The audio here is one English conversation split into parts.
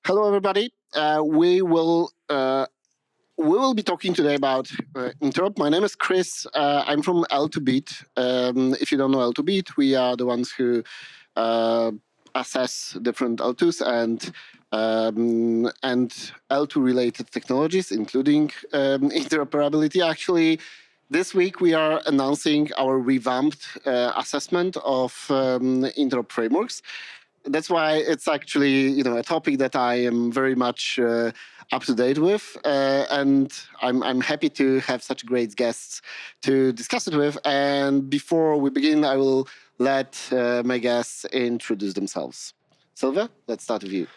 Hello, everybody. We will be talking today about interop. My name is Chris. I'm from L2Beat. If you don't know L2Beat, we are the ones who assess different L2s and L2 related technologies, including interoperability. Actually, this week we are announcing our revamped assessment of interop frameworks. That's why it's actually a topic that I am very much up to date with, and I'm happy to have such great guests to discuss it with. And before we begin, I will let my guests introduce themselves. Sylve, let's start with you.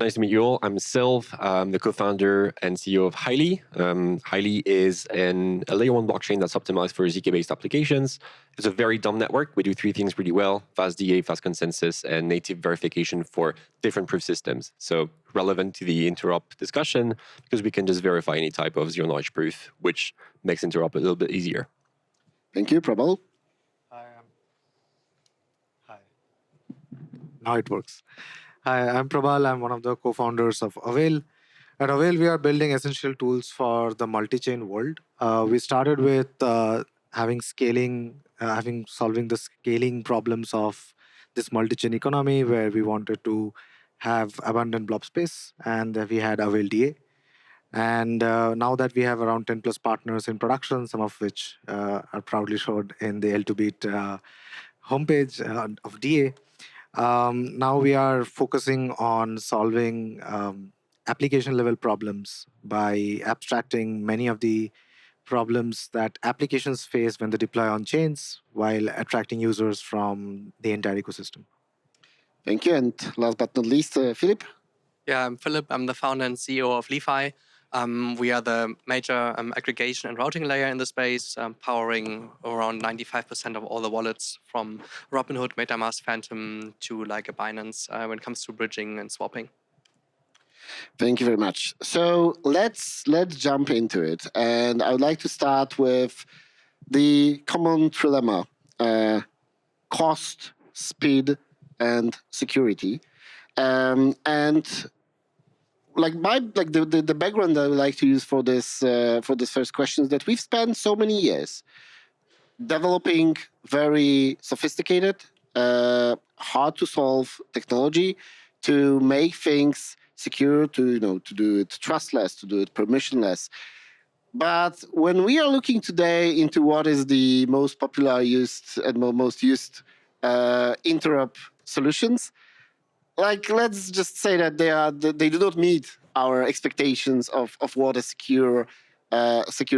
Nice to meet you all. I'm Sylve. I'm the co-founder and CEO of HYLI. HYLI is a layer 1 blockchain that's optimized for ZK-based applications. It's a very dumb network. We do three things pretty well: fast DA, fast consensus, and native verification for different proof systems. So relevant to the interop discussion because we can just verify any type of zero-knowledge proof, which makes interop a little bit easier. Thank you, Prabal. Hi. Now it works. Hi, I'm Prabal. I'm one of the co-founders of Avail. At Avail, we are building essential tools for the multi-chain world. We started with solving the scaling problems of this multi-chain economy, where we wanted to have abundant blob space, and we had Avail DA. And now that we have around 10 plus partners in production, some of which are proudly showed in the L2Beat homepage of DA. Now we are focusing on solving application level problems by abstracting many of the problems that applications face when they deploy on chains while attracting users from the entire ecosystem. Thank you. And last but not least, Philipp. Yeah, I'm Philipp. I'm the founder and CEO of Li-Fi. We are the major aggregation and routing layer in the space, powering around 95% of all the wallets from Robinhood, MetaMask, Phantom to like a Binance when it comes to bridging and swapping. Thank you very much. So let's jump into it. And I would like to start with the common trilemma: cost, speed, and security. And the background that I would like to use for this first question is that we've spent so many years developing very sophisticated, hard to solve technology to make things secure, to do it trustless, to do it permissionless. But when we are looking today into what is the most popular used and most used interop solutions, let's just say that they do not meet our expectations of what a secure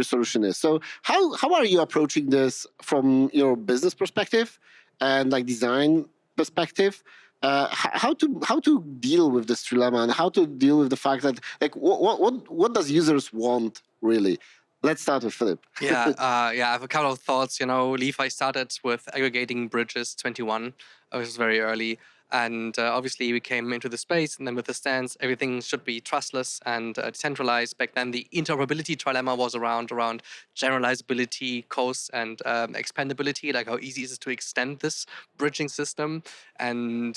solution is. So how are you approaching this from your business perspective and design perspective? How to deal with this trilemma and how to deal with the fact that what does users want really? Let's start with Philipp. Yeah, I have a couple of thoughts. Li-Fi started with aggregating bridges 21. It was very early. And obviously, we came into the space, and then with the stance, everything should be trustless and decentralized. Back then, the interoperability trilemma was around generalizability, cost, and expandability, like how easy is it to extend this bridging system. And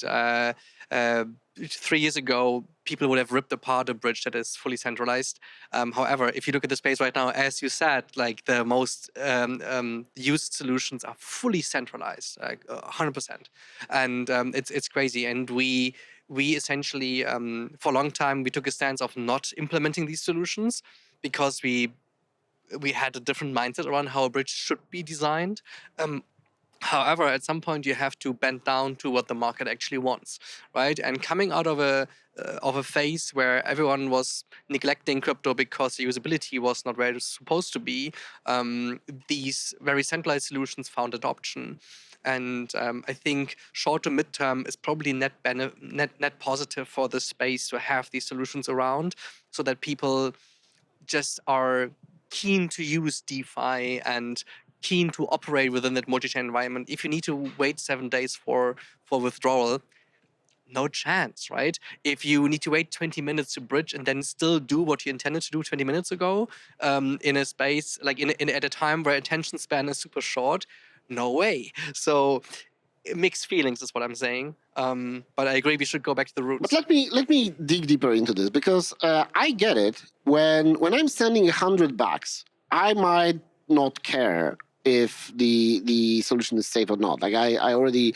3 years ago, people would have ripped apart a bridge that is fully centralized. However, if you look at the space right now, as you said, the most used solutions are fully centralized, 100%, and it's crazy. And we essentially, for a long time, we took a stance of not implementing these solutions because we had a different mindset around how a bridge should be designed. However, at some point you have to bend down to what the market actually wants, right? And coming out of a phase where everyone was neglecting crypto because the usability was not where it's supposed to be, these very centralized solutions found adoption. And I think short to midterm is probably net positive for the space to have these solutions around, so that people just are keen to use DeFi and keen to operate within that multi-chain environment. If you need to wait 7 days for withdrawal, no chance, right? If you need to wait 20 minutes to bridge and then still do what you intended to do 20 minutes ago in a space, at a time where attention span is super short, no way. So mixed feelings is what I'm saying. But I agree we should go back to the roots. But let me dig deeper into this, because I get it. When I'm sending $100, I might not care if the solution is safe or not. Like I already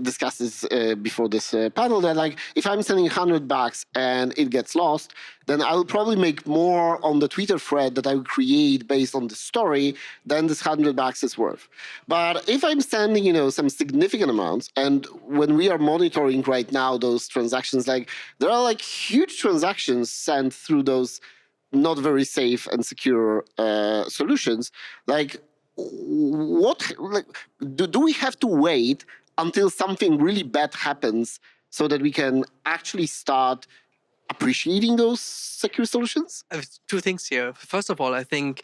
discussed this before this panel, that like if I'm sending $100 and it gets lost, then I will probably make more on the Twitter thread that I will create based on the story than this $100 is worth. But if I'm sending, some significant amounts, and when we are monitoring right now those transactions, like there are like huge transactions sent through those not very safe and secure solutions. Like, do we have to wait until something really bad happens so that we can actually start appreciating those secure solutions? I have two things here. First of all, I think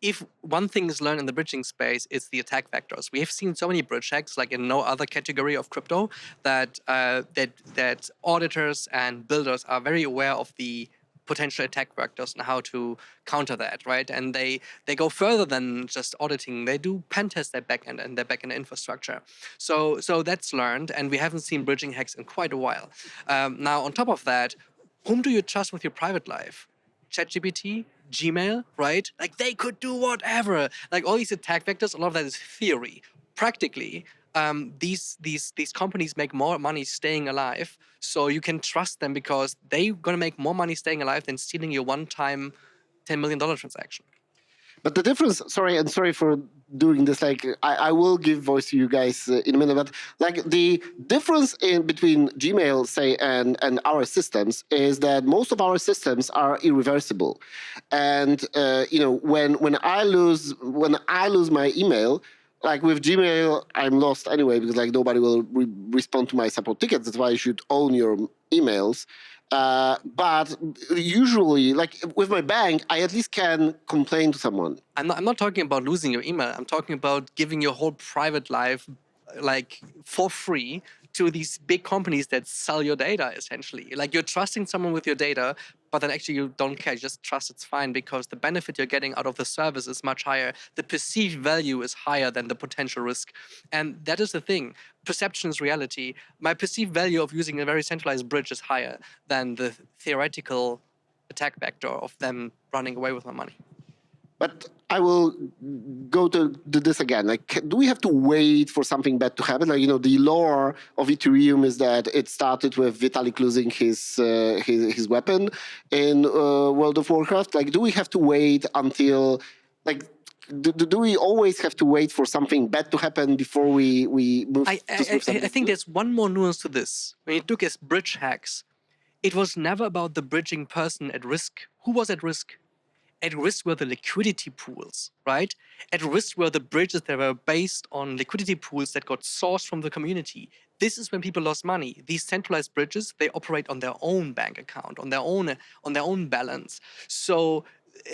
if one thing is learned in the bridging space, it's the attack vectors. We have seen so many bridge hacks, like in no other category of crypto, that that auditors and builders are very aware of the potential attack vectors and how to counter that, right? And they go further than just auditing. They do pen test their backend and their backend infrastructure. So that's learned, and we haven't seen bridging hacks in quite a while. Now, on top of that, whom do you trust with your private life? ChatGPT, Gmail, right? Like they could do whatever. Like all these attack vectors, a lot of that is theory. Practically, these companies make more money staying alive, so you can trust them because they're gonna make more money staying alive than stealing your one-time $10 million transaction. But the difference, sorry for doing this, like I will give voice to you guys in a minute, but like the difference between Gmail, say, and our systems is that most of our systems are irreversible. And when I lose my email, like with Gmail, I'm lost anyway because like nobody will respond to my support tickets. That's why you should own your emails. But usually, like with my bank, I at least can complain to someone. I'm not talking about losing your email. I'm talking about giving your whole private life like for free to these big companies that sell your data, essentially. Like you're trusting someone with your data, but then actually you don't care. You just trust it's fine because the benefit you're getting out of the service is much higher. The perceived value is higher than the potential risk. And that is the thing. Perception is reality. My perceived value of using a very centralized bridge is higher than the theoretical attack vector of them running away with my money. But I will go to this again. Like, do we have to wait for something bad to happen? Like, the lore of Ethereum is that it started with Vitalik losing his weapon in World of Warcraft. Like, do we have to wait until, like, do we always have to wait for something bad to happen before we move? I think there's one more nuance to this. When you look at bridge hacks, it was never about the bridging person at risk. Who was at risk? At risk were the liquidity pools, right? At risk were the bridges that were based on liquidity pools that got sourced from the community. This is when people lost money. These centralized bridges, they operate on their own bank account, on their own balance. So,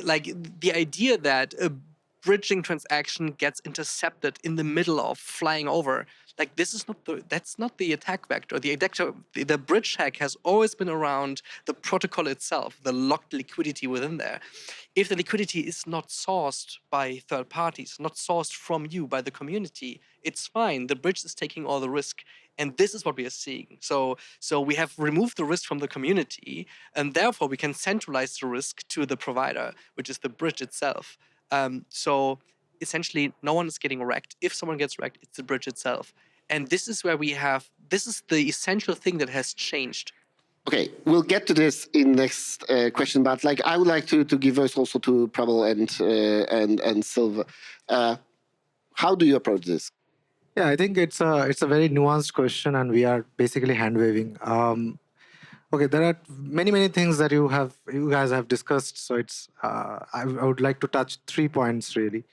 like the idea that a bridging transaction gets intercepted in the middle of flying over, like that's not the attack vector. The bridge hack has always been around the protocol itself, the locked liquidity within there. If the liquidity is not sourced by third parties, not sourced from you, by the community, it's fine. The bridge is taking all the risk. And this is what we are seeing. So we have removed the risk from the community, and therefore we can centralize the risk to the provider, which is the bridge itself. So essentially, no one is getting wrecked. If someone gets wrecked, it's the bridge itself. And this is where this is the essential thing that has changed. Okay, we'll get to this in next question, but like I would like to give voice also to Prabal and Sylve. How do you approach this? Yeah, I think it's a very nuanced question, and we are basically hand waving. Okay, there are many things that you guys have discussed. So it's I would like to touch 3 points really.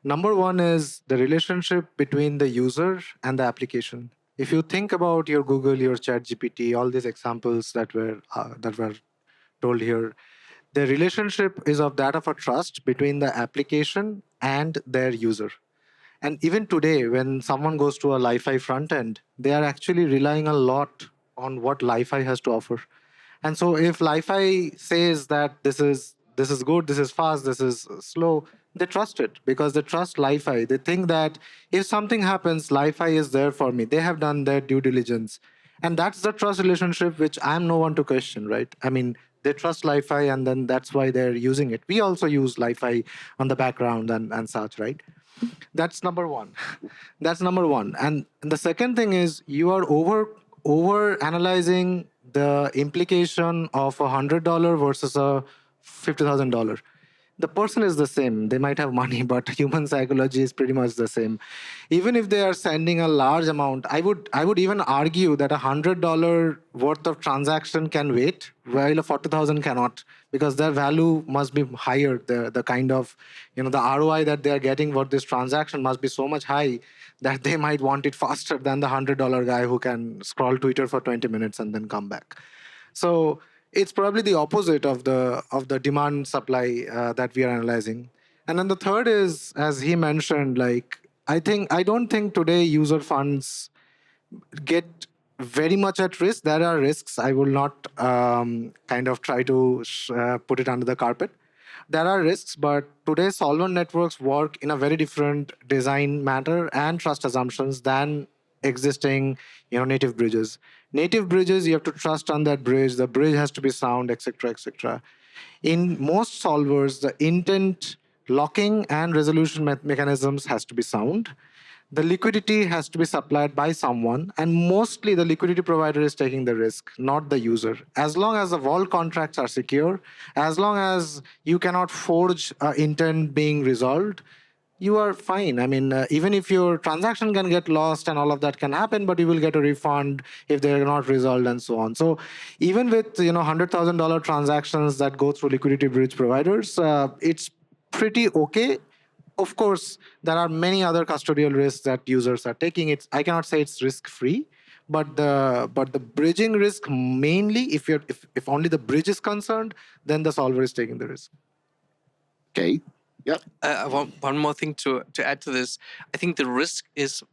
Number one is the relationship between the user and the application. If you think about your Google, your ChatGPT, all these examples that were told here, the relationship is of that of a trust between the application and their user. And even today, when someone goes to a LI.FI front end, they are actually relying a lot on what LI.FI has to offer. And so if LI.FI says that this is this is good, this is fast, this is slow, they trust it because they trust Li-Fi. They think that if something happens, Li-Fi is there for me. They have done their due diligence. And that's the trust relationship which I'm no one to question, right? I mean, they trust Li-Fi and then that's why they're using it. We also use Li-Fi on the background and such, right? That's number one. That's number one. And the second thing is you are over analyzing the implication of $100 versus a $50,000. The person is the same. They might have money, but human psychology is pretty much the same. Even if they are sending a large amount, I would even argue that $100 worth of transaction can wait, while a 40,000 cannot, because their value must be higher. The kind of the ROI that they are getting for this transaction must be so much high that they might want it faster than the $100 guy who can scroll Twitter for 20 minutes and then come back. So it's probably the opposite of the demand supply that we are analyzing. And then the third is, as he mentioned, like I don't think today user funds get very much at risk. There are risks. I will not kind of try to put it under the carpet. There are risks, but today's solvent networks work in a very different design matter and trust assumptions than existing native bridges. Native bridges, you have to trust on that bridge. The bridge has to be sound, etc., etc. In most solvers, the intent locking and resolution mechanisms has to be sound. The liquidity has to be supplied by someone, and mostly the liquidity provider is taking the risk, not the user. As long as the vault contracts are secure, as long as you cannot forge intent being resolved, you are fine. I mean, even if your transaction can get lost and all of that can happen, but you will get a refund if they are not resolved and so on. So even with $100,000 transactions that go through liquidity bridge providers, it's pretty okay. Of course, there are many other custodial risks that users are taking. I cannot say it's risk free, but the bridging risk mainly, if only the bridge is concerned, then the solver is taking the risk. Okay. Yeah. One more thing to add to this. I think the risk is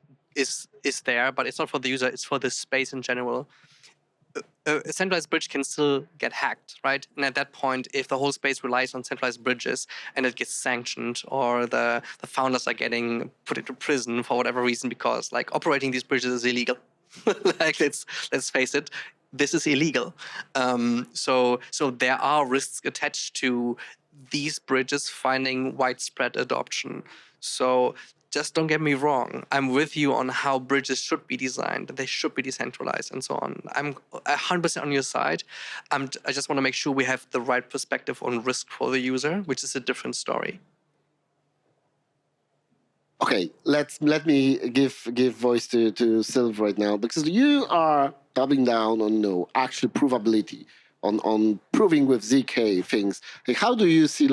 there, but it's not for the user. It's for the space in general. A centralized bridge can still get hacked, right? And at that point, if the whole space relies on centralized bridges and it gets sanctioned, or the founders are getting put into prison for whatever reason because like operating these bridges is illegal. Like let's face it, this is illegal. So there are risks attached to these bridges finding widespread adoption. So just don't get me wrong. I'm with you on how bridges should be designed. They should be decentralized and so on. I'm 100% on your side. I just want to make sure we have the right perspective on risk for the user, which is a different story. Okay, let me give voice to Sylve right now, because you are doubling down on actual provability, on proving with ZK things. Like, how do you see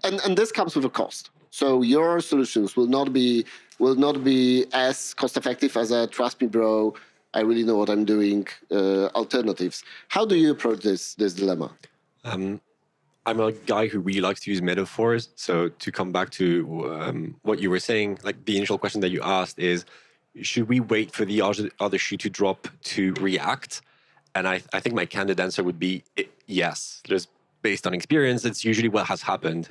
and this comes with a cost. So your solutions will not be as cost effective as a trust me bro, I really know what I'm doing alternatives. How do you approach this dilemma? I'm a guy who really likes to use metaphors. So to come back to what you were saying, like the initial question that you asked is, should we wait for the other shoe to drop to react? And I think my candid answer would be yes. Just based on experience, it's usually what has happened.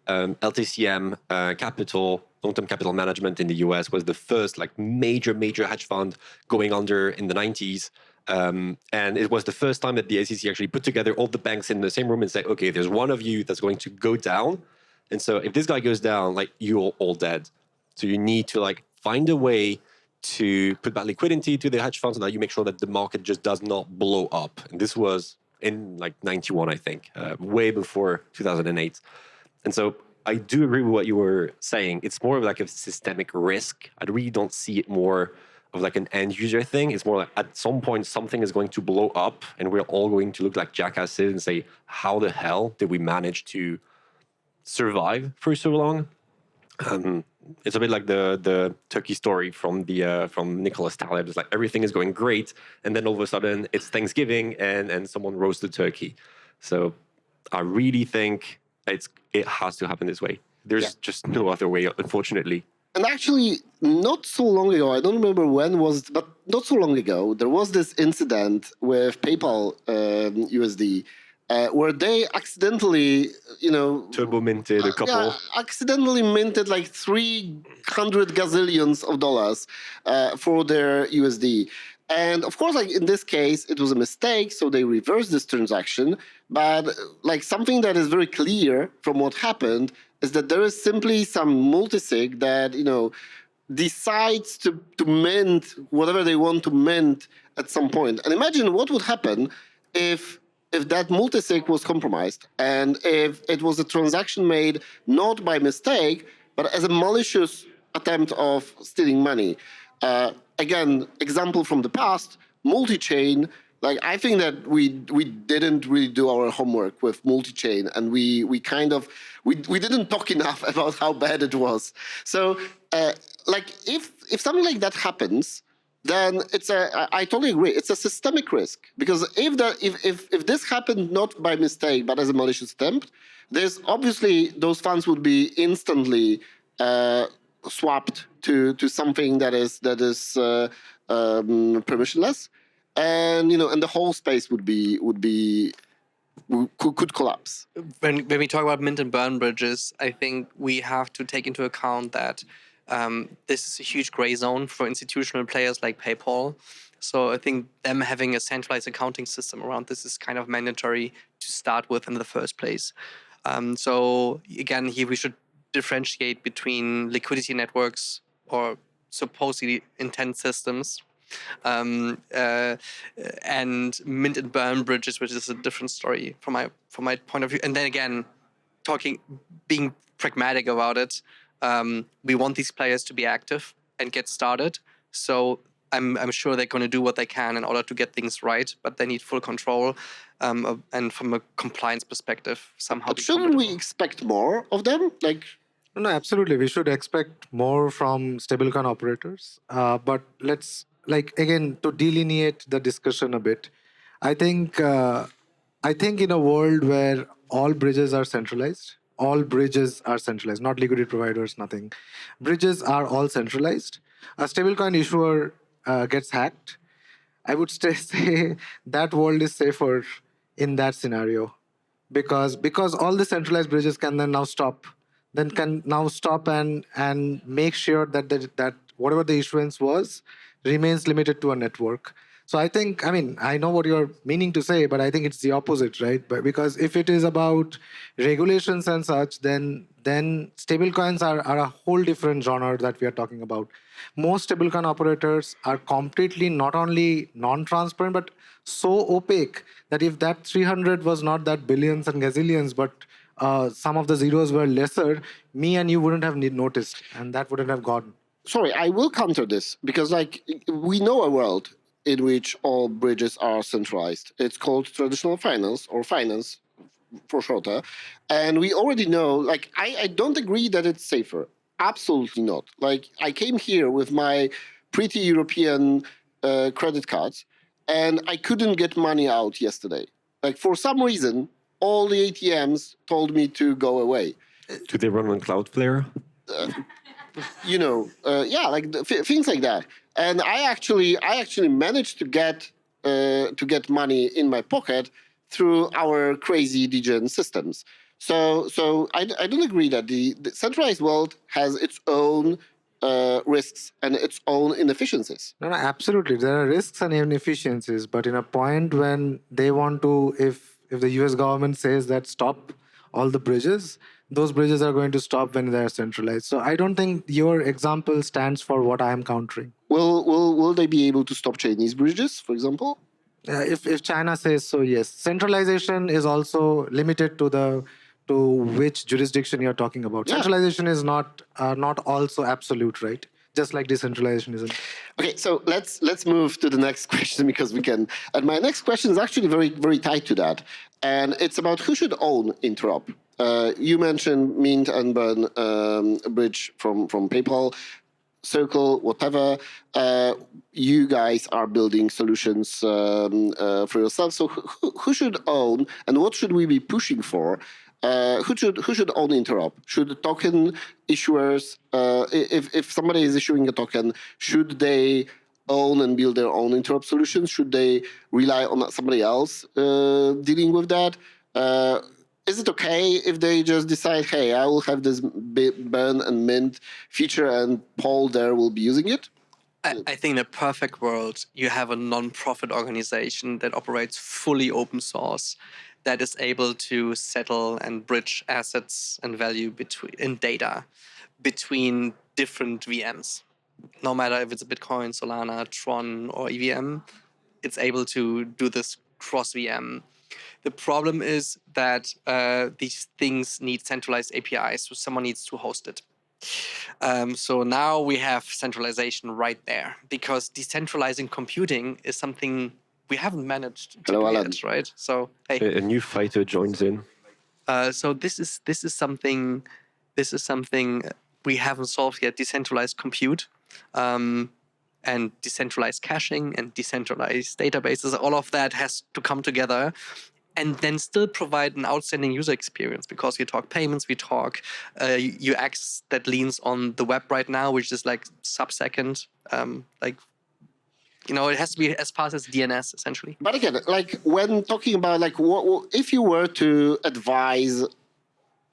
LTCM Capital, long-term capital management in the US, was the first major hedge fund going under in the 90s. And it was the first time that the SEC actually put together all the banks in the same room and said, okay, there's one of you that's going to go down. And so if this guy goes down, you're all dead. So you need to find a way to put back liquidity to the hedge funds so that you make sure that the market just does not blow up. And this was in 91, I think, way before 2008. And so I do agree with what you were saying. It's more of a systemic risk. I really don't see it more of an end user thing. It's more at some point something is going to blow up and we're all going to look like jackasses and say, how the hell did we manage to survive for so long? It's a bit like the turkey story from Nicholas Taleb. It's everything is going great, and then all of a sudden it's Thanksgiving and someone roasted turkey. So I really think it has to happen this way. There's just no other way, unfortunately. And actually, not so long ago, I don't remember when was it, but not so long ago, there was this incident with PayPal USD where they accidentally, Turbo minted a couple. accidentally minted like 300 gazillions of dollars for their USD. And of course, like in this case, it was a mistake, so they reversed this transaction. But like something that is very clear from what happened is that there is simply some multisig that decides to mint whatever they want to mint at some point. And imagine what would happen if that multisig was compromised and if it was a transaction made not by mistake, but as a malicious attempt of stealing money. Again, example from the past, multi-chain. Like I think that we didn't really do our homework with multi-chain, and we didn't talk enough about how bad it was. So like if something like that happens, then I totally agree. It's a systemic risk, because if this happened not by mistake but as a malicious attempt, there's obviously those funds would be instantly swapped to something that is permissionless, and and the whole space could collapse. When we talk about mint and burn bridges, I think we have to take into account that this is a huge gray zone for institutional players like PayPal. So I think them having a centralized accounting system around this is kind of mandatory to start with in the first place. So again, here we should differentiate between liquidity networks or supposedly intent systems and mint and burn bridges, which is a different story from my point of view. And then again, being pragmatic about it, we want these players to be active and get started. So I'm sure they're going to do what they can in order to get things right, but they need full control. And from a compliance perspective, somehow. But shouldn't we expect more of them? No, absolutely. We should expect more from stablecoin operators. But let's, again, to delineate the discussion a bit, I think in a world where all bridges are centralized, not liquidity providers, nothing. Bridges are all centralized. A stablecoin issuer gets hacked. I would say that world is safer in that scenario, because all the centralized bridges can then now stop and make sure that whatever the issuance was remains limited to a network. So I think, I know what you're meaning to say, but I think it's the opposite, right? But because if it is about regulations and such, then stablecoins are a whole different genre that we are talking about. Most stablecoin operators are completely not only non-transparent, but so opaque that if that 300 was not that billions and gazillions, but some of the zeros were lesser, me and you wouldn't have noticed, and that wouldn't have gone. Sorry, I will counter this, because we know a world in which all bridges are centralized. It's called traditional finance, or finance for shorter. And we already know, I don't agree that it's safer. Absolutely not. I came here with my pretty European credit cards, and I couldn't get money out yesterday. For some reason, all the ATMs told me to go away. Do they run on Cloudflare? Things like that. And I actually managed to get money in my pocket through our crazy degen systems. So I don't agree that the centralized world has its own risks and its own inefficiencies. No, absolutely. There are risks and inefficiencies, but in a point when they want to, if the US government says that stop all the bridges, those bridges are going to stop when they are centralized. So I don't think your example stands for what I am countering. Will they be able to stop Chinese bridges, for example? If China says so, yes. Centralization is also limited to which jurisdiction you're talking about. Yeah. Centralization is not also absolute, right? Just like decentralization isn't. Okay, so let's move to the next question, because we can. And my next question is actually very, very tied to that, and it's about who should own Interop. You mentioned mint and burn bridge from PayPal, Circle, whatever. You guys are building solutions for yourself. So who should own, and what should we be pushing for? Who should own Interop? Should token issuers, if somebody is issuing a token, should they own and build their own Interop solutions? Should they rely on somebody else dealing with that? Is it okay if they just decide, hey, I will have this burn and mint feature and Paul there will be using it? I think in a perfect world, you have a non-profit organization that operates fully open source, that is able to settle and bridge assets and value in data between different VMs. No matter if it's a Bitcoin, Solana, Tron, or EVM, it's able to do this cross VM. The problem is that these things need centralized APIs, so someone needs to host it. So now we have centralization right there, because decentralizing computing is something we haven't managed to Hello, do Alan. yet, right? So hey, A new fighter joins in. so this is something we haven't solved yet. Decentralized compute, and decentralized caching and decentralized databases. All of that has to come together, and then still provide an outstanding user experience, because we talk payments, we talk UX that leans on the web right now, which is like sub-second. It has to be as fast as DNS essentially. But again, like when talking about like if you were to advise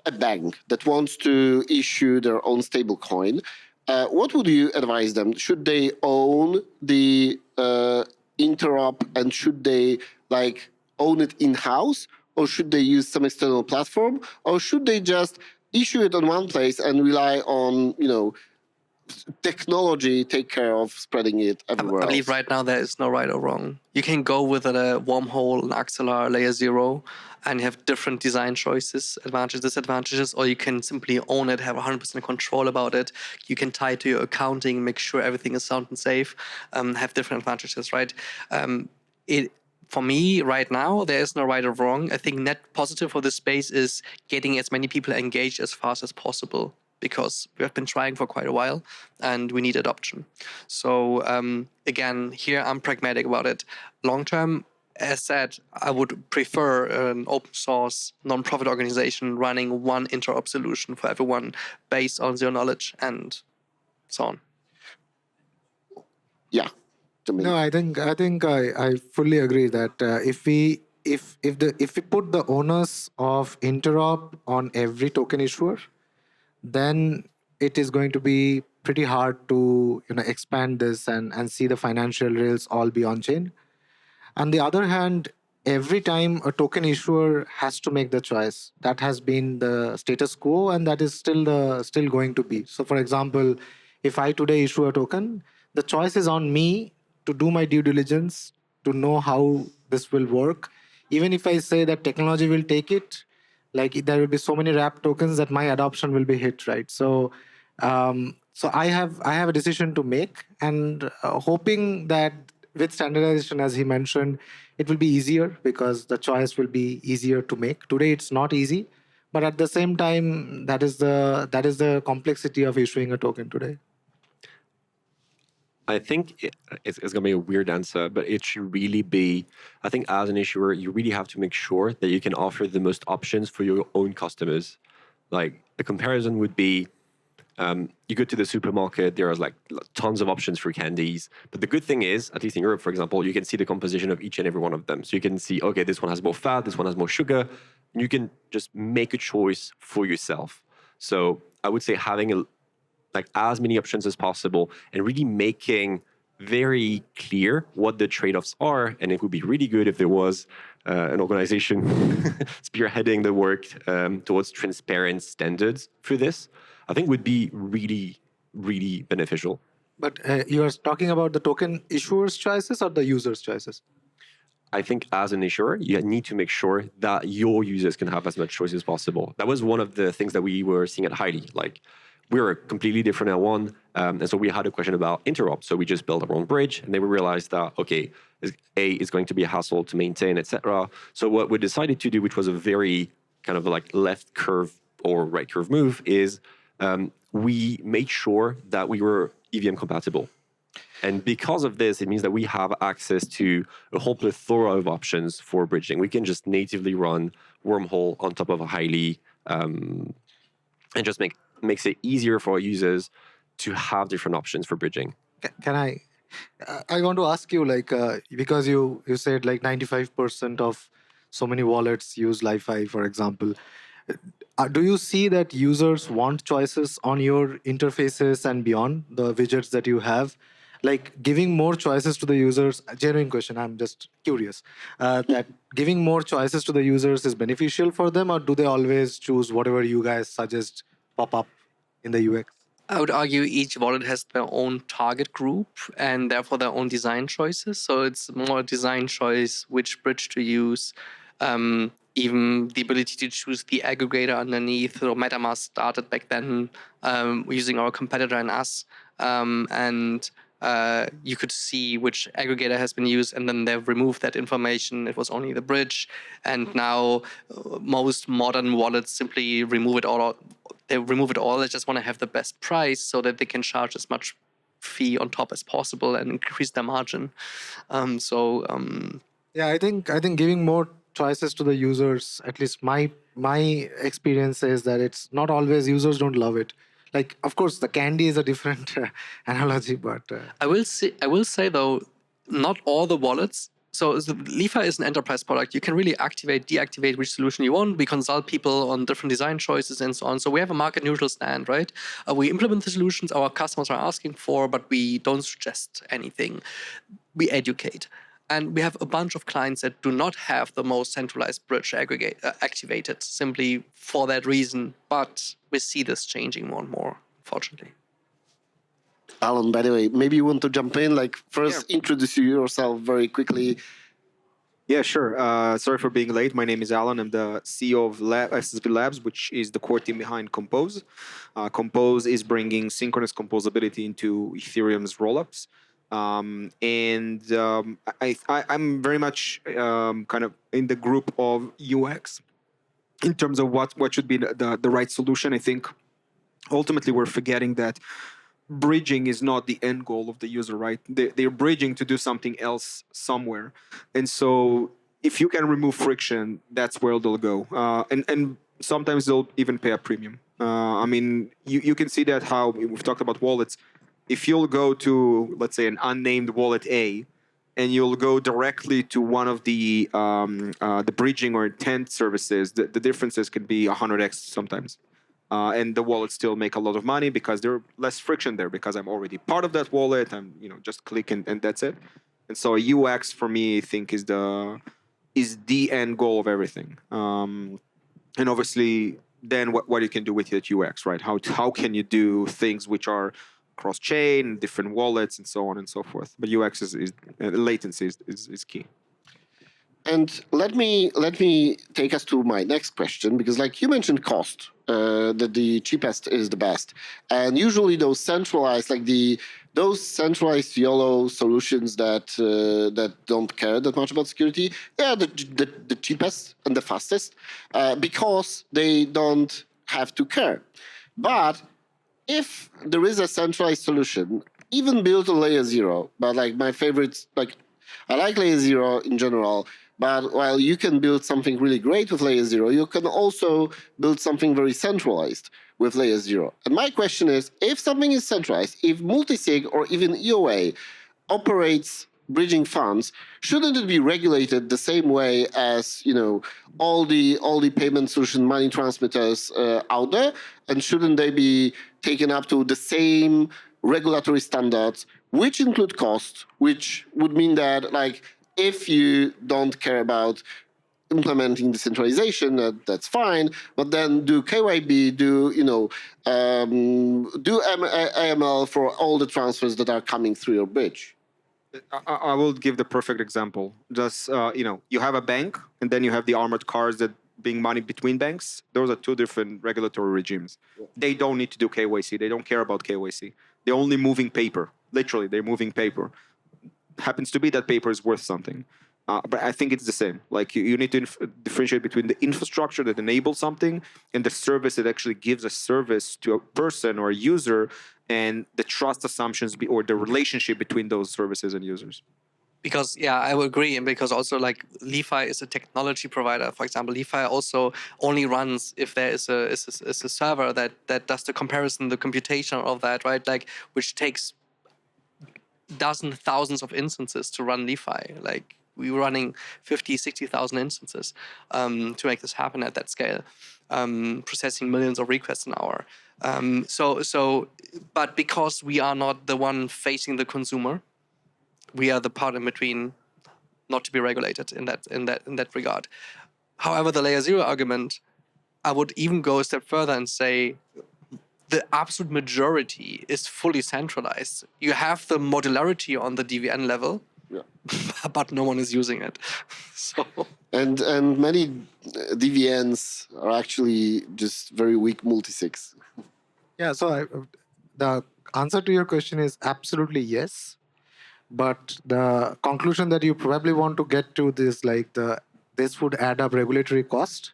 a bank that wants to issue their own stable coin, what would you advise them? Should they own the interop, and should they like own it in-house, or should they use some external platform, or should they just issue it on one place and rely on technology take care of spreading it everywhere I believe else? right now there is no right or wrong. You can go with a wormhole, an Axelar, layer 0, and you have different design choices, advantages, disadvantages, or you can simply own it, have 100% control about it. You can tie it to your accounting, make sure everything is sound and safe, have different advantages, right? For me, right now, there is no right or wrong. I think net positive for this space is getting as many people engaged as fast as possible, because we have been trying for quite a while and we need adoption. So again, here I'm pragmatic about it. Long term, as said, I would prefer an open source non-profit organization running one interop solution for everyone based on zero knowledge and so on. Yeah. No, I think I fully agree that if we put the onus of interop on every token issuer, then it is going to be pretty hard to expand this and see the financial rails all be on chain. On the other hand, every time a token issuer has to make the choice. That has been the status quo, and that is still going to be. So, for example, if I today issue a token, the choice is on me to do my due diligence to know how this will work. Even if I say that technology will take it, like there will be so many wrap tokens that my adoption will be hit, right? So I have a decision to make, and hoping that with standardization, as he mentioned, it will be easier, because the choice will be easier to make. Today it's not easy, but at the same time, that is the complexity of issuing a token today. I think it's going to be a weird answer, but it should really be, I think as an issuer, you really have to make sure that you can offer the most options for your own customers. Like a comparison would be, you go to the supermarket, there are like tons of options for candies. But the good thing is, at least in Europe, for example, you can see the composition of each and every one of them. So you can see, okay, this one has more fat, this one has more sugar. And you can just make a choice for yourself. So I would say having as many options as possible and really making very clear what the trade-offs are. And it would be really good if there was an organization spearheading the work towards transparent standards for this. I think would be really, really beneficial. But you are talking about the token issuer's choices or the user's choices? I think as an issuer, you need to make sure that your users can have as much choice as possible. That was one of the things that we were seeing at HYLI. Like, we were completely different at one. And so we had a question about interop. So we just built our own bridge, and then we realized that, okay, it's going to be a hassle to maintain, etc. So what we decided to do, which was a very kind of like left curve or right curve move, is we made sure that we were EVM compatible. And because of this, it means that we have access to a whole plethora of options for bridging. We can just natively run Wormhole on top of a HYLI, and just makes it easier for our users to have different options for bridging. Can I want to ask you, because you said like 95% of so many wallets use Li.Fi, for example. Do you see that users want choices on your interfaces and beyond the widgets that you have? Like giving more choices to the users, a genuine question, I'm just curious, that giving more choices to the users is beneficial for them, or do they always choose whatever you guys suggest pop up in the UX? I would argue each wallet has their own target group and therefore their own design choices. So it's more a design choice, which bridge to use. Even the ability to choose the aggregator underneath. So MetaMask started back then using our competitor and us. And you could see which aggregator has been used, and then they've removed that information. It was only the bridge. And now most modern wallets simply remove it all. They remove it all. They just want to have the best price so that they can charge as much fee on top as possible and increase their margin. Yeah, I think giving more choices to the users, at least my experience is that it's not always, users don't love it. Like, of course, the candy is a different analogy, but I will say though, not all the wallets. So Li.Fi is an enterprise product. You can really activate, deactivate which solution you want. We consult people on different design choices and so on. So we have a market neutral stand, right? We implement the solutions our customers are asking for, but we don't suggest anything. We educate. And we have a bunch of clients that do not have the most centralized bridge activated simply for that reason. But we see this changing more and more, fortunately. Alon, by the way, maybe you want to jump in, like first introduce yourself very quickly. Yeah, sure. Sorry for being late. My name is Alon. I'm the CEO of SSV Labs, which is the core team behind Compose. Compose is bringing synchronous composability into Ethereum's rollups. I'm very much kind of in the group of UX in terms of what should be the right solution. I think ultimately we're forgetting that bridging is not the end goal of the user, right? They're bridging to do something else somewhere. And so if you can remove friction, that's where they'll go. And sometimes they'll even pay a premium. I mean, you can see that how we've talked about wallets. If you'll go to, let's say, an unnamed wallet A, and you'll go directly to one of the bridging or intent services, the differences can be 100x sometimes. And the wallets still make a lot of money because there's less friction there because I'm already part of that wallet. I'm just click and that's it. And so UX for me, I think is the end goal of everything. And obviously, then what you can do with that UX, right? How can you do things which are cross-chain, different wallets, and so on and so forth. But UX is latency is key. And let me take us to my next question, because like you mentioned cost, that the cheapest is the best. And usually those centralized, those centralized YOLO solutions that don't care that much about security, they are the cheapest and the fastest, because they don't have to care. But if there is a centralized solution, even built on layer 0, but like my favorites, like I like layer 0 in general, but while you can build something really great with layer 0, you can also build something very centralized with layer 0. And my question is, if something is centralized, if multisig or even EOA operates bridging funds, shouldn't it be regulated the same way as all the payment solution money transmitters out there? And shouldn't they be taken up to the same regulatory standards, which include cost, which would mean that like if you don't care about implementing decentralization, that's fine. But then do KYB, do AML for all the transfers that are coming through your bridge. I will give the perfect example. Just you have a bank, and then you have the armored cars that bring money between banks. Those are two different regulatory regimes. Yeah. They don't need to do KYC. They don't care about KYC. They're only moving paper. Literally, they're moving paper. Happens to be that paper is worth something. But I think it's the same. Like you need to differentiate between the infrastructure that enables something and the service that actually gives a service to a person or a user, and the trust assumptions or the relationship between those services and users. Because I would agree, and because also like Li.Fi is a technology provider. For example, Li.Fi also only runs if there is a server that does the comparison, the computation of that, right? Like which takes thousands of instances to run Li.Fi. Like we were running 50, 60,000 instances to make this happen at that scale, processing millions of requests an hour. But because we are not the one facing the consumer, we are the part in between, not to be regulated in that regard. However, the layer 0 argument, I would even go a step further and say the absolute majority is fully centralized. You have the modularity on the DVN level, but no one is using it. So and many DVNs are actually just very weak multisigs. Yeah, so the answer to your question is absolutely yes. But the conclusion that you probably want to get to this, this would add up regulatory cost.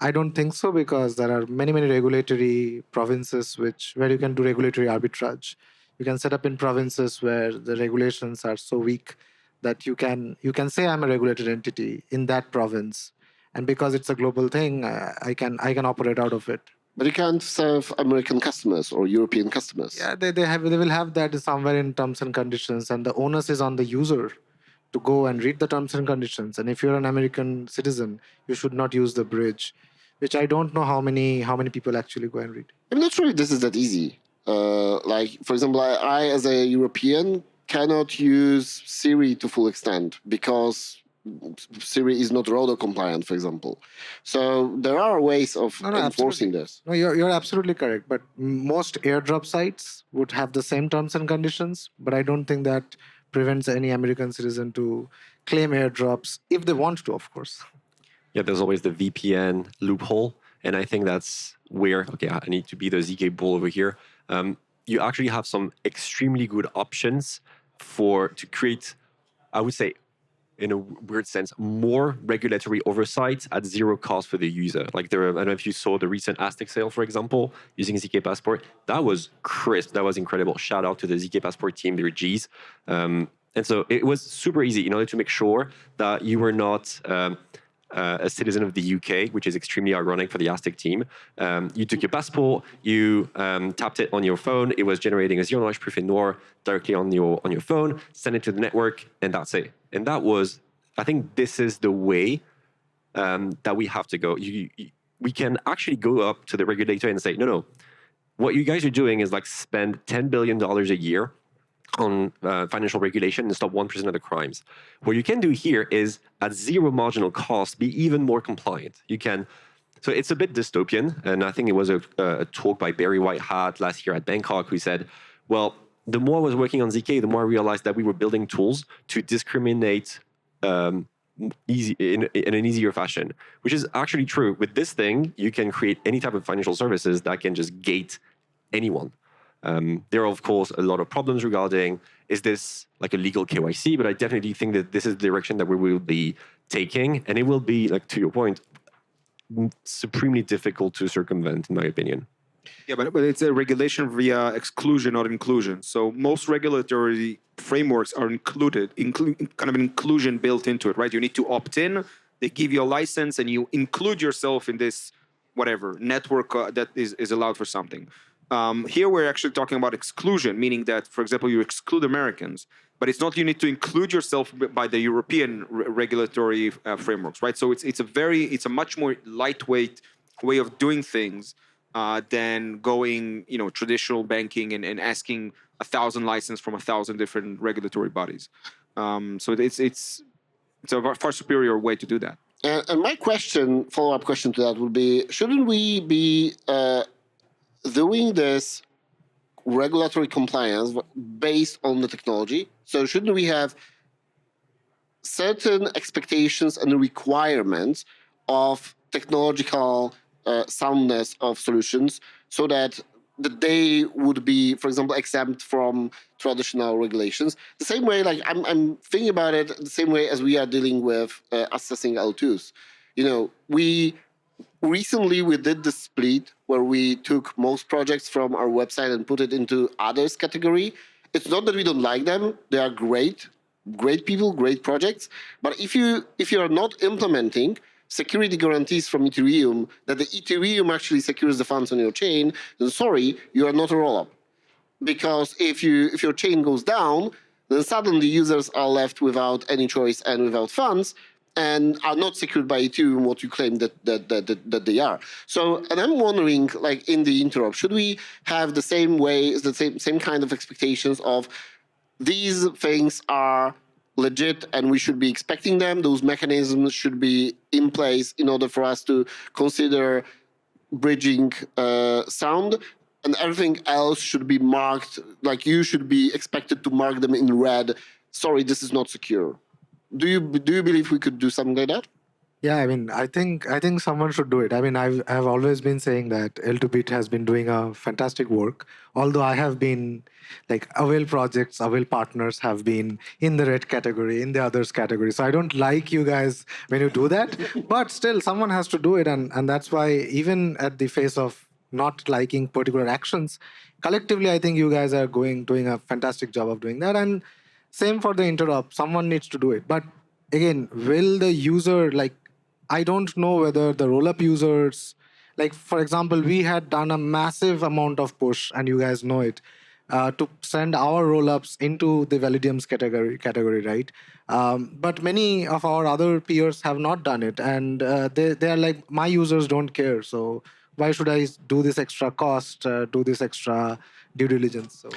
I don't think so, because there are many regulatory provinces where you can do regulatory arbitrage. You can set up in provinces where the regulations are so weak that you can say I'm a regulated entity in that province, and because it's a global thing, I can operate out of it. But you can't serve American customers or European customers. Yeah, they will have that somewhere in terms and conditions, and the onus is on the user to go and read the terms and conditions. And if you're an American citizen, you should not use the bridge, which I don't know how many people actually go and read. I'm not sure if this is that easy. For example, I as a European cannot use Siri to full extent because Siri is not RODO compliant, for example. So there are ways of enforcing this. No, you're absolutely correct. But most airdrop sites would have the same terms and conditions, but I don't think that prevents any American citizen to claim airdrops if they want to, of course. Yeah, there's always the VPN loophole. And I think that's where, I need to be the ZK bull over here. You actually have some extremely good options to create, I would say, in a weird sense, more regulatory oversight at zero cost for the user. I don't know if you saw the recent Aztec sale, for example, using ZK Passport. That was crisp. That was incredible. Shout out to the ZK Passport team. They were G's. And so it was super easy in order to make sure that you were not a citizen of the UK, which is extremely ironic for the Aztec team. You took your passport, you tapped it on your phone, it was generating a zero-knowledge proof in Noir directly on your phone, send it to the network, and that's it. And that was, I think this is the way that we have to go. We can actually go up to the regulator and say, no, what you guys are doing is spend $10 billion a year on financial regulation and stop 1% of the crimes. What you can do here is, at zero marginal cost, be even more compliant. So it's a bit dystopian, and I think it was a talk by Barry Whitehat last year at Bangkok who said, well, the more I was working on ZK, the more I realized that we were building tools to discriminate in an easier fashion, which is actually true. With this thing, you can create any type of financial services that can just gate anyone. There are, of course, a lot of problems regarding, is this like a legal KYC? But I definitely think that this is the direction that we will be taking. And it will be, to your point, supremely difficult to circumvent, in my opinion. Yeah, but it's a regulation via exclusion, not inclusion. So most regulatory frameworks are kind of an inclusion built into it, right? You need to opt in, they give you a license, and you include yourself in this, network that is allowed for something. Here we're actually talking about exclusion, meaning that, for example, you exclude Americans, but it's not you need to include yourself by the European regulatory frameworks, right? So it's a much more lightweight way of doing things than going, traditional banking and asking 1,000 licenses from 1,000 different regulatory bodies. So it's a far superior way to do that. And my follow-up question to that would be: shouldn't we be doing this regulatory compliance based on the technology? So shouldn't we have certain expectations and requirements of technological soundness of solutions, so that they would be, for example, exempt from traditional regulations? The same way, I'm thinking about it the same way as we are dealing with assessing L2s. Recently, we did the split where we took most projects from our website and put it into others category. It's not that we don't like them; they are great people, great projects. But if you are not implementing security guarantees from Ethereum, that the Ethereum actually secures the funds on your chain, then sorry, you are not a rollup. Because if your chain goes down, then suddenly users are left without any choice and without funds, and are not secured by Ethereum what you claim that they are. So, and I'm wondering, like in the interop, should we have the same way, the same kind of expectations of these things are legit and we should be expecting them? Those mechanisms should be in place in order for us to consider bridging sound, and everything else should be marked, like you should be expected to mark them in red. Sorry, this is not secure. Do you believe we could do something like that? Yeah, I mean, I think someone should do it. I mean, I've always been saying that L2Bit has been doing a fantastic work. Although I have been like Avail projects, Avail partners have been in the red category, in the others category. So I don't like you guys when you do that. But still, someone has to do it, and that's why even at the face of not liking particular actions, collectively, I think you guys are doing a fantastic job of doing that. And same for the interop. Someone needs to do it. But again, will the user, like, I don't know whether the rollup users, like for example, we had done a massive amount of push, and you guys know it, to send our rollups into the Validium's category, right? But many of our other peers have not done it, and they are like, my users don't care, so why should I do this extra cost, do this extra due diligence? So.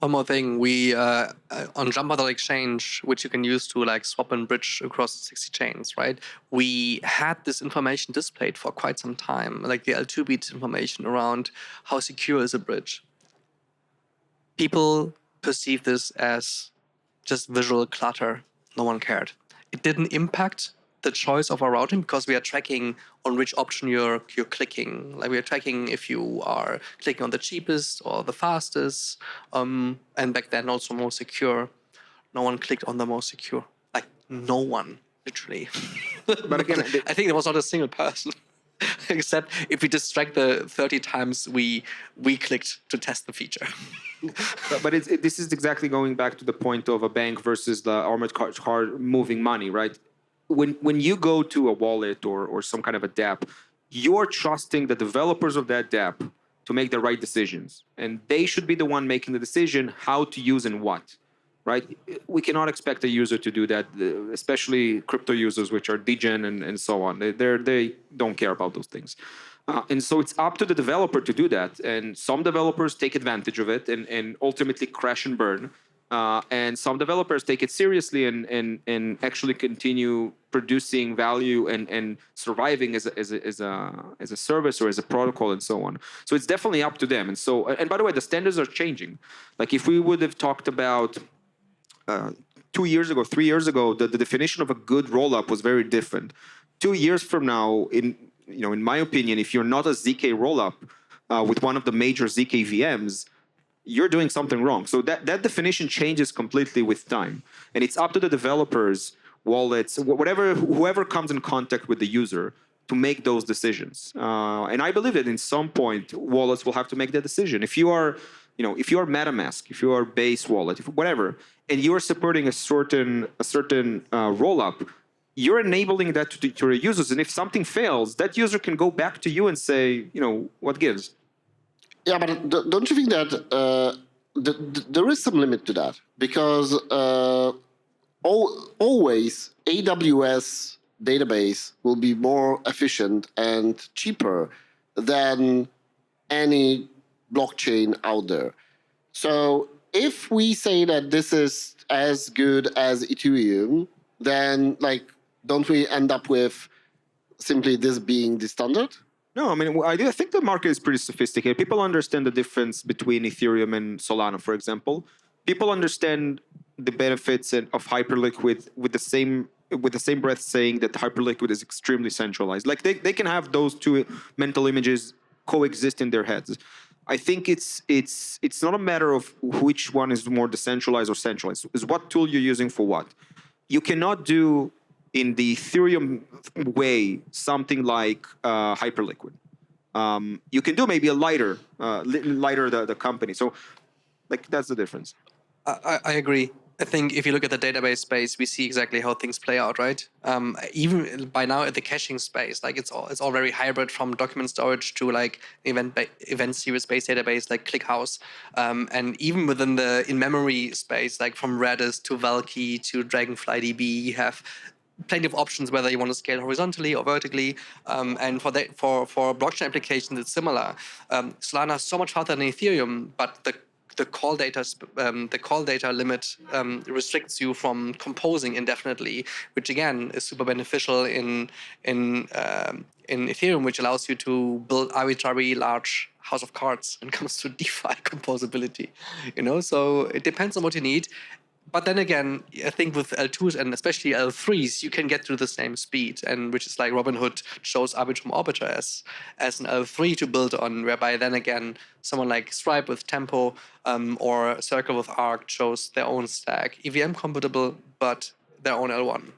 One more thing, we on Jumper Exchange, which you can use to like swap and bridge across 60 chains, right? We had this information displayed for quite some time, like the L2-bit information around how secure is a bridge. People perceive this as just visual clutter. No one cared. It didn't impact the choice of our routing because we are tracking on which option you're clicking. Like we are tracking if you are clicking on the cheapest or the fastest, and back then also more secure. No one clicked on the most secure. Like no one, literally. But again, I think there was not a single person. Except if we distract the 30 times we clicked to test the feature. but this is exactly going back to the point of a bank versus the armored car moving money, right? When you go to a wallet or some kind of a dApp, you're trusting the developers of that dApp to make the right decisions. And they should be the one making the decision how to use and what, right? We cannot expect a user to do that, especially crypto users, which are degen and so on. They don't care about those things. And so it's up to the developer to do that. And some developers take advantage of it and ultimately crash and burn. And some developers take it seriously and actually continue producing value and surviving as a service or as a protocol and so on. So it's definitely up to them. And so, and by the way, the standards are changing. Like if we would have talked about 2 years ago, 3 years ago, the definition of a good rollup was very different. 2 years from now, in my opinion, if you're not a ZK rollup with one of the major ZK VMs, you're doing something wrong. So that definition changes completely with time. And it's up to the developers, wallets, whoever comes in contact with the user to make those decisions. And I believe that in some point, wallets will have to make that decision. If you are MetaMask, if you are Base Wallet, whatever, and you are supporting a certain rollup, you're enabling that to your users. And if something fails, that user can go back to you and say, what gives? Yeah, but don't you think that there is some limit to that? Because always AWS database will be more efficient and cheaper than any blockchain out there. So if we say that this is as good as Ethereum, then don't we end up with simply this being the standard? No, I mean, I think the market is pretty sophisticated. People understand the difference between Ethereum and Solana, for example. People understand the benefits of Hyperliquid with the same breath saying that Hyperliquid is extremely centralized. Like they can have those two mental images coexist in their heads. I think it's not a matter of which one is more decentralized or centralized. It's what tool you're using for what. You cannot do in the Ethereum way something like Hyperliquid. You can do maybe a lighter the company. So that's the difference. I agree. I think if you look at the database space, we see exactly how things play out, right? Even by now at the caching space, like it's all very hybrid, from document storage to like event series based database like ClickHouse, and even within the in-memory space, like from Redis to Valkey to DragonflyDB, you have plenty of options whether you want to scale horizontally or vertically. And for blockchain applications, it's similar. Solana is so much faster than Ethereum, but the call data limit restricts you from composing indefinitely, which again is super beneficial in Ethereum, which allows you to build arbitrary large house of cards when it comes to DeFi composability. So it depends on what you need. But then again, I think with L2s and especially L3s, you can get to the same speed, and which is like Robinhood chose Arbitrum Orbiter as an L3 to build on, whereby then again, someone like Stripe with Tempo or Circle with Arc chose their own stack, EVM compatible, but their own L1.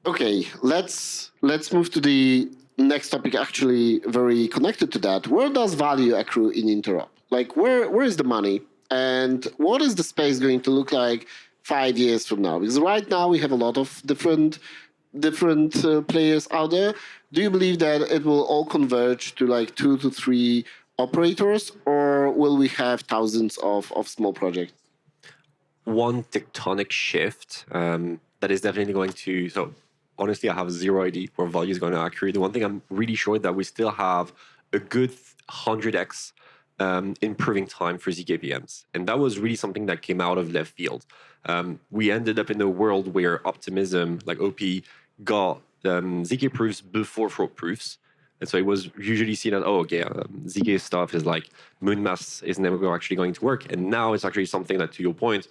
Okay, let's move to the next topic, actually very connected to that. Where does value accrue in Interop? Like, where is the money? And what is the space going to look like 5 years from now? Because right now we have a lot of different players out there. Do you believe that it will all converge to like 2 to 3 operators, or will we have thousands of small projects? One tectonic shift that is definitely going to... So honestly, I have zero idea where value is going to accrue. The one thing I'm really sure that we still have a good 100x improving time for ZK-VMs. And that was really something that came out of left field. We ended up in a world where Optimism, like OP, got ZK proofs before fraud proofs. And so it was usually seen as, ZK stuff is like moon mass is never actually going to work. And now it's actually something that, to your point,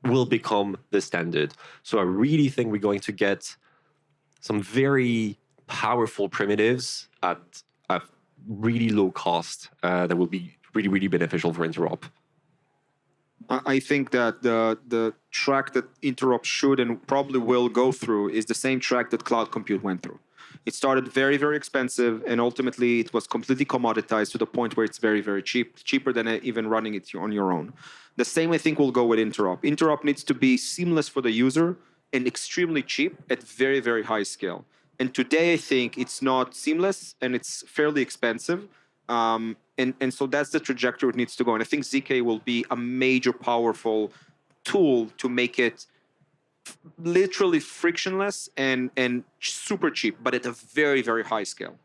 will become the standard. So I really think we're going to get some very powerful primitives at really low cost that will be really, really beneficial for Interop. I think that the track that Interop should and probably will go through is the same track that cloud compute went through. It started very, very expensive, and ultimately it was completely commoditized to the point where it's very, very cheap, cheaper than even running it on your own. The same, I think, will go with Interop. Interop needs to be seamless for the user and extremely cheap at very, very high scale. And today, I think it's not seamless and it's fairly expensive. And so that's the trajectory it needs to go. And I think ZK will be a major, powerful tool to make it literally frictionless and super cheap, but at a very, very high scale.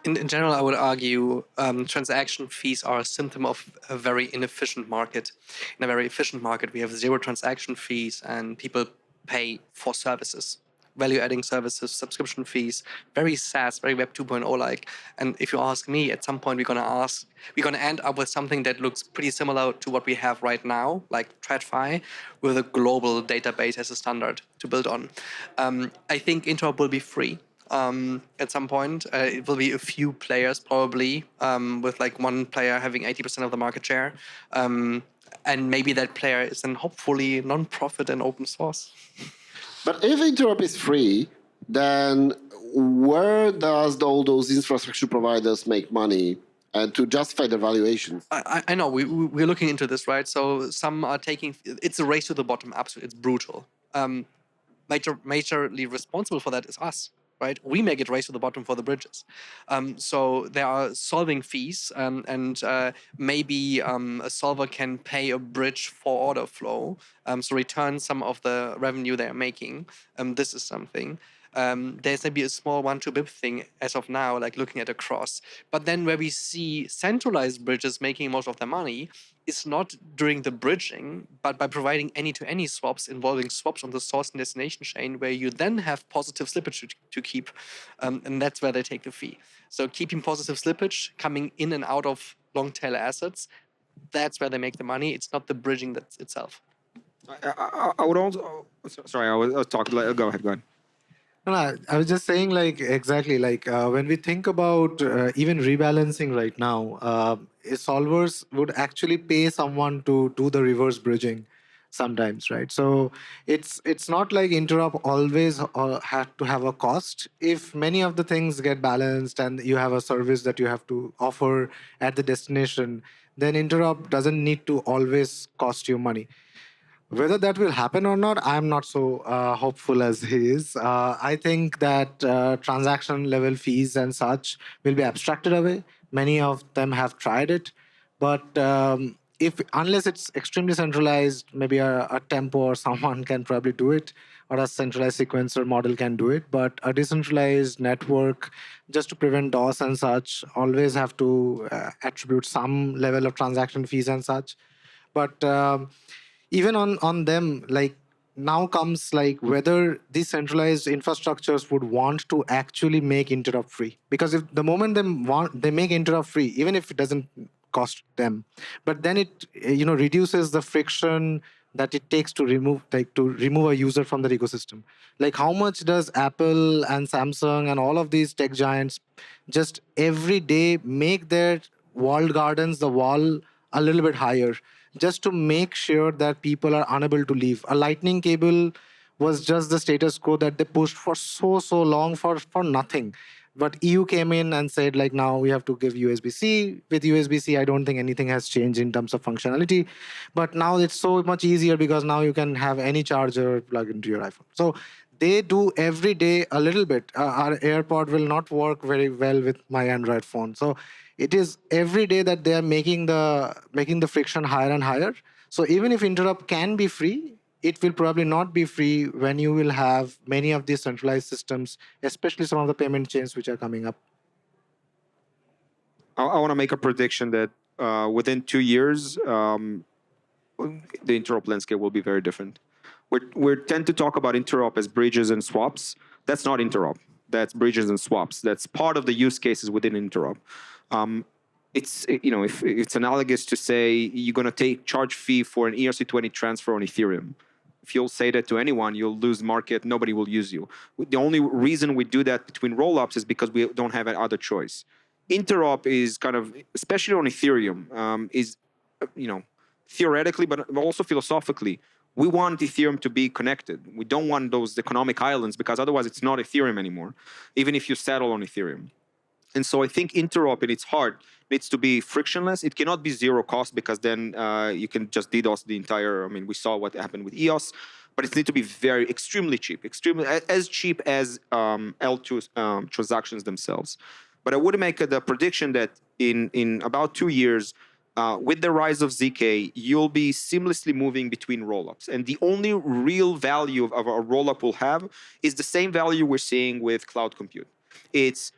In general, I would argue transaction fees are a symptom of a very inefficient market. In a very efficient market, we have 0 transaction fees and people pay for services. Value-adding services, subscription fees, very SaaS, very Web 2.0 like. And if you ask me, at some point we're going to end up with something that looks pretty similar to what we have right now, like TradFi, with a global database as a standard to build on. I think Interop will be free. At some point, it will be a few players probably, with like one player having 80% of the market share. And maybe that player is then hopefully non-profit and open source. But if Interop is free, then where does all those infrastructure providers make money and to justify the valuations? I know, we're looking into this, right? So some are taking, it's a race to the bottom, absolutely, it's brutal. Majorly responsible for that is us. Right, we make it race to the bottom for the bridges. So there are solving fees, and maybe a solver can pay a bridge for order flow, so return some of the revenue they are making. This is something. There's maybe a small 1-2 BIP thing as of now, like looking at a cross. But then where we see centralized bridges making most of their money is not during the bridging, but by providing any-to-any swaps involving swaps on the source and destination chain, where you then have positive slippage to keep. And that's where they take the fee. So keeping positive slippage, coming in and out of long tail assets, that's where they make the money. It's not the bridging itself. I would also... Sorry, I was talking... Go ahead. No, I was just saying, like, exactly, like, when we think about even rebalancing right now, solvers would actually pay someone to do the reverse bridging sometimes, right? So it's not like Interop always have to have a cost. If many of the things get balanced and you have a service that you have to offer at the destination, then interop doesn't need to always cost you money. Whether that will happen or not, I'm not so hopeful as he is. I think that transaction level fees and such will be abstracted away. Many of them have tried it, but if unless it's extremely centralized, maybe a tempo or someone can probably do it, or a centralized sequencer model can do it. But a decentralized network, just to prevent DOS and such, always have to attribute some level of transaction fees and such. But even on them, like now comes like whether these centralized infrastructures would want to actually make interop free. Because if the moment they make interop free, even if it doesn't cost them, but then it reduces the friction that it takes to remove a user from their ecosystem. Like how much does Apple and Samsung and all of these tech giants just every day make their walled gardens, the wall a little bit higher, just to make sure that people are unable to leave. A lightning cable was just the status quo that they pushed for so long for nothing. But EU came in and said, like, now we have to give USB-C. With USB-C, I don't think anything has changed in terms of functionality. But now it's so much easier because now you can have any charger plug into your iPhone. So they do every day a little bit. Our AirPod will not work very well with my Android phone. So it is every day that they are making the friction higher and higher. So even if interop can be free, it will probably not be free when you will have many of these centralized systems, especially some of the payment chains which are coming up. I want to make a prediction that within 2 years, the interop landscape will be very different. We tend to talk about interop as bridges and swaps. That's not interop. That's bridges and swaps. That's part of the use cases within interop. It's if it's analogous to say you're going to charge fee for an ERC20 transfer on Ethereum. If you'll say that to anyone, you'll lose market. Nobody will use you. The only reason we do that between rollups is because we don't have any other choice. Interop is kind of, especially on Ethereum, is theoretically, but also philosophically, we want Ethereum to be connected. We don't want those economic islands because otherwise it's not Ethereum anymore, even if you settle on Ethereum. And so I think interop in its heart needs to be frictionless. It cannot be zero cost because then you can just DDoS the entire, we saw what happened with EOS, but it needs to be extremely cheap, as cheap as L2 transactions themselves. But I would make the prediction that in about 2 years, with the rise of ZK, you'll be seamlessly moving between rollups. And the only real value of a rollup will have is the same value we're seeing with cloud compute. It's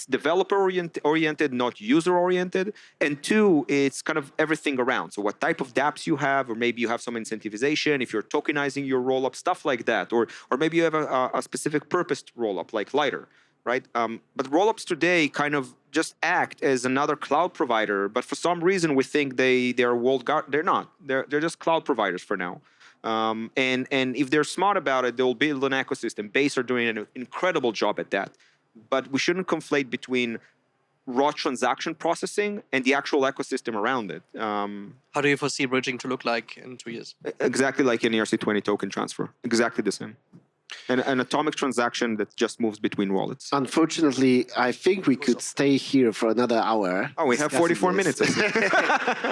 developer oriented, not user oriented. And two, it's kind of everything around. So what type of dApps you have, or maybe you have some incentivization, if you're tokenizing your rollup, stuff like that. Or maybe you have a specific purposed rollup like Lighter, right? But rollups today kind of just act as another cloud provider. But for some reason, we think they're walled garden. They're not. They're just cloud providers for now. And if they're smart about it, they'll build an ecosystem. Base are doing an incredible job at that. But we shouldn't conflate between raw transaction processing and the actual ecosystem around it. How do you foresee bridging to look like in 2 years? Exactly like an ERC20 token transfer. Exactly the same. An atomic transaction that just moves between wallets. Unfortunately, I think we could stay here for another hour. Oh, we have 44 minutes.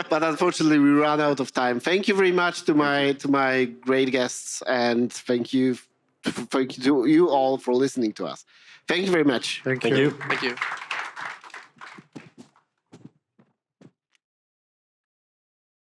But unfortunately, we ran out of time. Thank you very much to my great guests, and thank you to you all for listening to us. Thank you very much. Thank Thank you. Thank you.